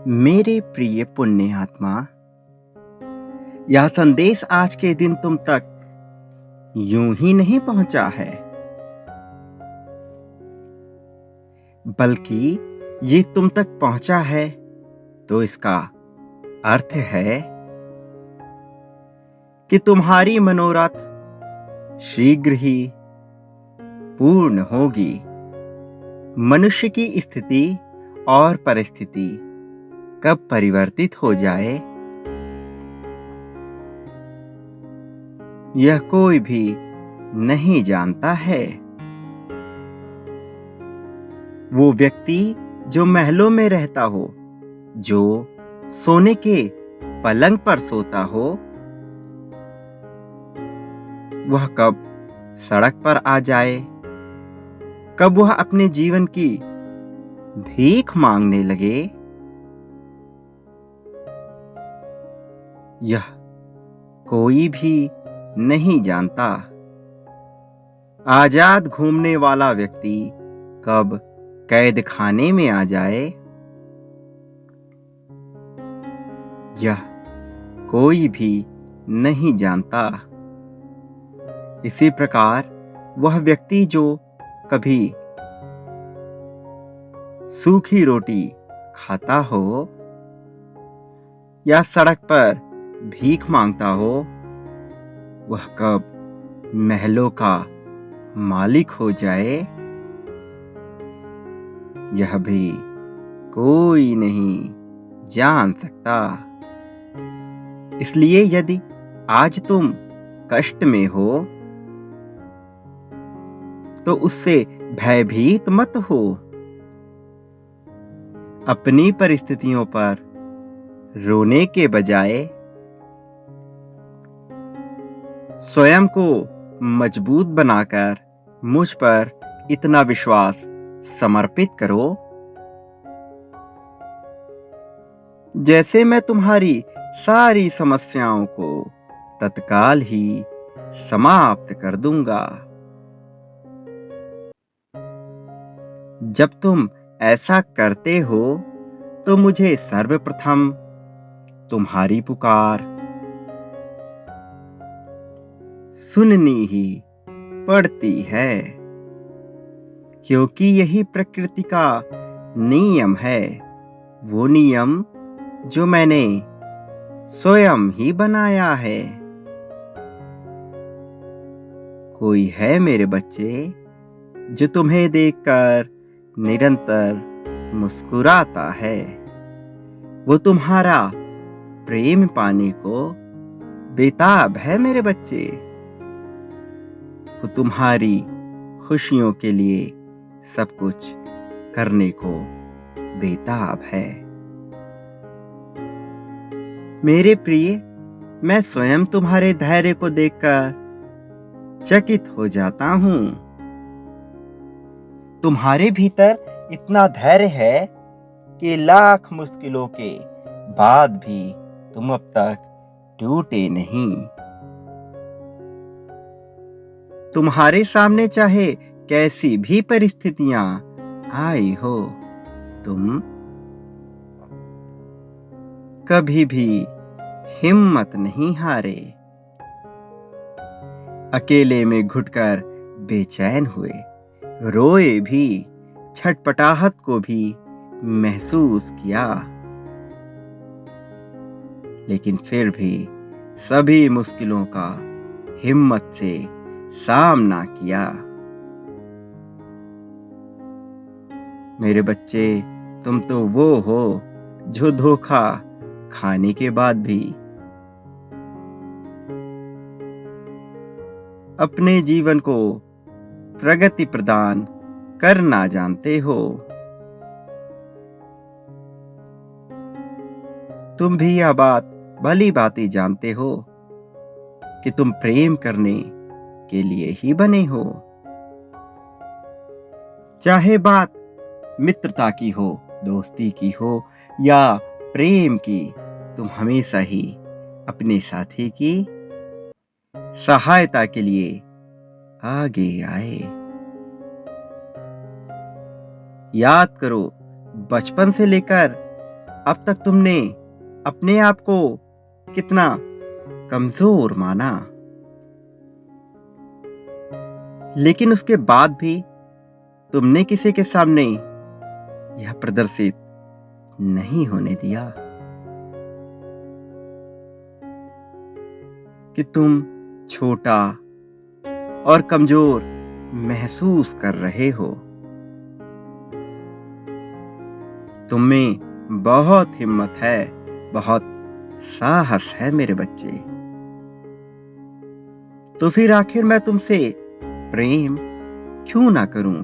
मेरे प्रिय पुण्य आत्मा, यह संदेश आज के दिन तुम तक यूं ही नहीं पहुंचा है, बल्कि ये तुम तक पहुंचा है तो इसका अर्थ है कि तुम्हारी मनोरथ शीघ्र ही पूर्ण होगी। मनुष्य की स्थिति और परिस्थिति कब परिवर्तित हो जाए, यह कोई भी नहीं जानता है। वो व्यक्ति जो महलों में रहता हो, जो सोने के पलंग पर सोता हो, वह कब सड़क पर आ जाए, कब वह अपने जीवन की भीख मांगने लगे, यह कोई भी नहीं जानता। आजाद घूमने वाला व्यक्ति कब कैद खाने में आ जाए, यह कोई भी नहीं जानता। इसी प्रकार वह व्यक्ति जो कभी सूखी रोटी खाता हो या सड़क पर भीख मांगता हो, वह कब महलों का मालिक हो जाए, यह भी कोई नहीं जान सकता। इसलिए यदि आज तुम कष्ट में हो तो उससे भयभीत मत हो। अपनी परिस्थितियों पर रोने के बजाय स्वयं को मजबूत बनाकर मुझ पर इतना विश्वास समर्पित करो, जैसे मैं तुम्हारी सारी समस्याओं को तत्काल ही समाप्त कर दूंगा। जब तुम ऐसा करते हो तो मुझे सर्वप्रथम तुम्हारी पुकार सुननी ही पड़ती है, क्योंकि यही प्रकृति का नियम है, वो नियम जो मैंने स्वयं ही बनाया है। कोई है मेरे बच्चे जो तुम्हें देखकर निरंतर मुस्कुराता है। वो तुम्हारा प्रेम पाने को बेताब है मेरे बच्चे। वो तुम्हारी खुशियों के लिए सब कुछ करने को बेताब है। मेरे प्रिय, मैं स्वयं तुम्हारे धैर्य को देखकर चकित हो जाता हूं। तुम्हारे भीतर इतना धैर्य है कि लाख मुश्किलों के बाद भी तुम अब तक टूटे नहीं। तुम्हारे सामने चाहे कैसी भी परिस्थितियां आई हो, तुम कभी भी हिम्मत नहीं हारे। अकेले में घुटकर बेचैन हुए, रोए भी, छटपटाहट को भी महसूस किया, लेकिन फिर भी सभी मुश्किलों का हिम्मत से सामना किया। मेरे बच्चे, तुम तो वो हो जो धोखा खाने के बाद भी अपने जीवन को प्रगति प्रदान करना जानते हो। तुम भी यह बात भली भांति जानते हो कि तुम प्रेम करने के लिए ही बने हो। चाहे बात मित्रता की हो, दोस्ती की हो या प्रेम की, तुम हमेशा ही अपने साथी की सहायता के लिए आगे आए। याद करो, बचपन से लेकर अब तक तुमने अपने आप को कितना कमजोर माना, लेकिन उसके बाद भी तुमने किसी के सामने यह प्रदर्शित नहीं होने दिया कि तुम छोटा और कमजोर महसूस कर रहे हो। तुम में बहुत हिम्मत है, बहुत साहस है मेरे बच्चे। तो फिर आखिर मैं तुमसे प्रेम क्यों ना करूं?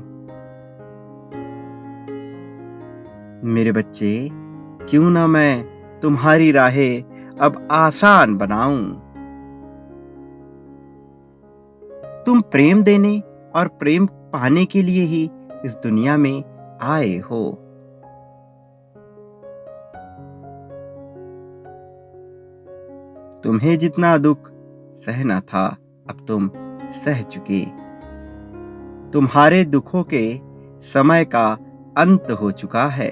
मेरे बच्चे, क्यों ना मैं तुम्हारी राहें अब आसान बनाऊं? तुम प्रेम देने और प्रेम पाने के लिए ही इस दुनिया में आए हो। तुम्हें जितना दुख सहना था, अब तुम सह चुके। तुम्हारे दुखों के समय का अंत हो चुका है।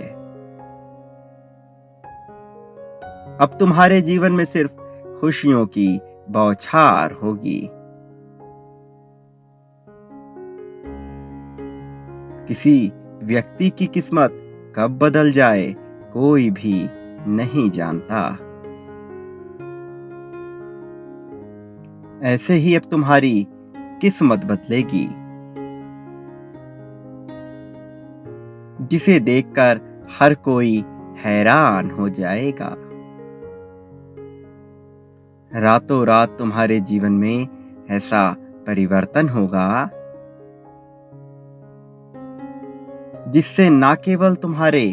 अब तुम्हारे जीवन में सिर्फ खुशियों की बौछार होगी। किसी व्यक्ति की किस्मत कब बदल जाए, कोई भी नहीं जानता। ऐसे ही अब तुम्हारी किस्मत बदलेगी, जिसे देखकर हर कोई हैरान हो जाएगा। रातों रात तुम्हारे जीवन में ऐसा परिवर्तन होगा जिससे ना केवल तुम्हारे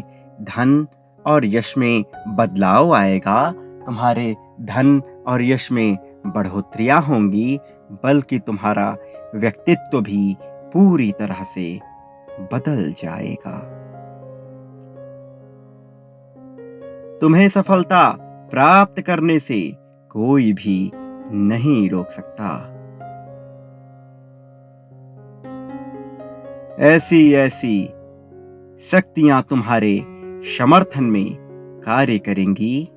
धन और यश में बदलाव आएगा, तुम्हारे धन और यश में बढ़ोतरियां होंगी, बल्कि तुम्हारा व्यक्तित्व भी पूरी तरह से बदल जाएगा। तुम्हें सफलता प्राप्त करने से कोई भी नहीं रोक सकता। ऐसी ऐसी शक्तियां तुम्हारे समर्थन में कार्य करेंगी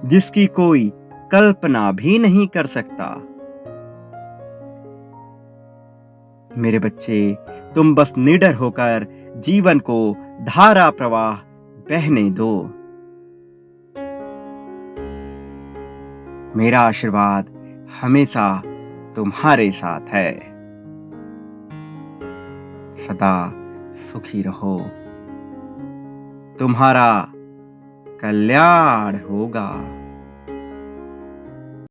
जिसकी कोई कल्पना भी नहीं कर सकता। मेरे बच्चे, तुम बस निडर होकर जीवन को धारा प्रवाह बहने दो। मेरा आशीर्वाद हमेशा तुम्हारे साथ है। सदा सुखी रहो, तुम्हारा कल्याण होगा।